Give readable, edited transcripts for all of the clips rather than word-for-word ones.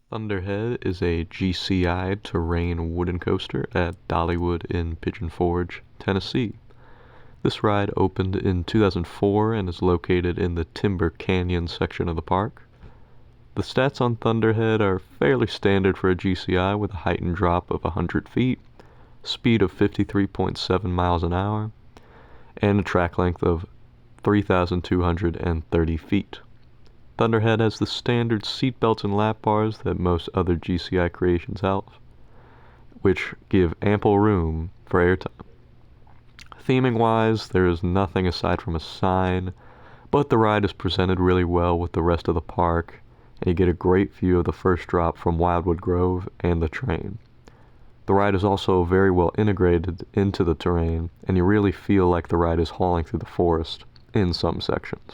Thunderhead is a GCI terrain wooden coaster at Dollywood in Pigeon Forge, Tennessee. This ride opened in 2004 and is located in the Timber Canyon section of the park. The stats on Thunderhead are fairly standard for a GCI with a height and drop of 100 feet, speed of 53.7 miles an hour, and a track length of 3,230 feet. Thunderhead has the standard seatbelts and lap bars that most other GCI creations have, which give ample room for airtime. Theming-wise, there is nothing aside from a sign, but the ride is presented really well with the rest of the park, and you get a great view of the first drop from Wildwood Grove and the train. The ride is also very well integrated into the terrain, and you really feel like the ride is hauling through the forest in some sections.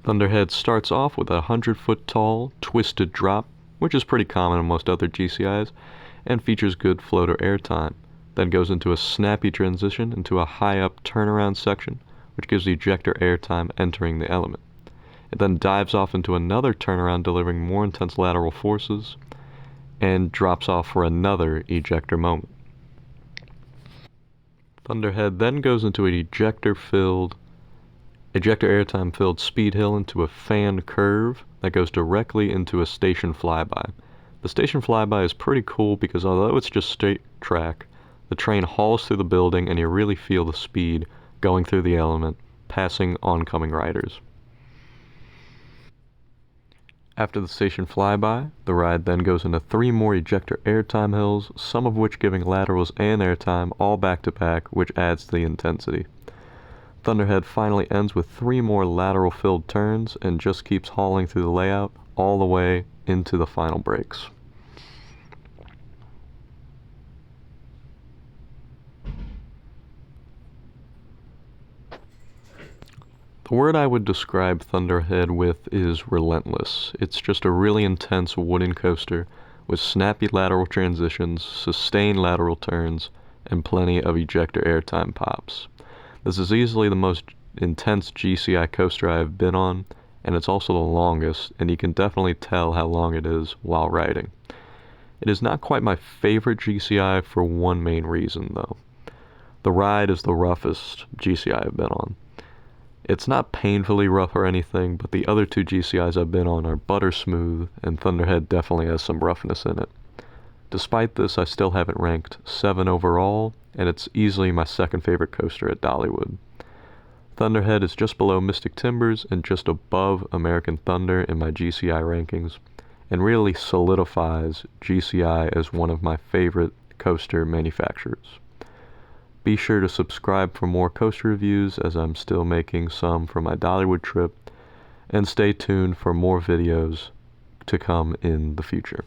Thunderhead starts off with a 100-foot tall, twisted drop, which is pretty common in most other GCIs, and features good floater airtime. Then goes into a snappy transition into a high-up turnaround section, which gives the ejector airtime entering the element. It then dives off into another turnaround, delivering more intense lateral forces, and drops off for another ejector moment. Thunderhead then goes into an ejector airtime filled speed hill into a fan curve that goes directly into a station flyby. The station flyby is pretty cool because although it's just straight track, the train hauls through the building and you really feel the speed going through the element, passing oncoming riders. After the station flyby, the ride then goes into 3 more ejector airtime hills, some of which giving laterals and airtime all back to back, which adds to the intensity. Thunderhead finally ends with 3 more lateral filled turns and just keeps hauling through the layout all the way into the final brakes. The word I would describe Thunderhead with is relentless. It's just a really intense wooden coaster with snappy lateral transitions, sustained lateral turns, and plenty of ejector airtime pops. This is easily the most intense GCI coaster I have been on, and it's also the longest, and you can definitely tell how long it is while riding. It is not quite my favorite GCI for one main reason, though. The ride is the roughest GCI I've been on. It's not painfully rough or anything, but the other 2 GCIs I've been on are butter smooth, and Thunderhead definitely has some roughness in it. Despite this, I still have it ranked 7 overall, and it's easily my second favorite coaster at Dollywood. Thunderhead is just below Mystic Timbers and just above American Thunder in my GCI rankings, and really solidifies GCI as one of my favorite coaster manufacturers. Be sure to subscribe for more coaster reviews as I'm still making some for my Dollywood trip, and stay tuned for more videos to come in the future.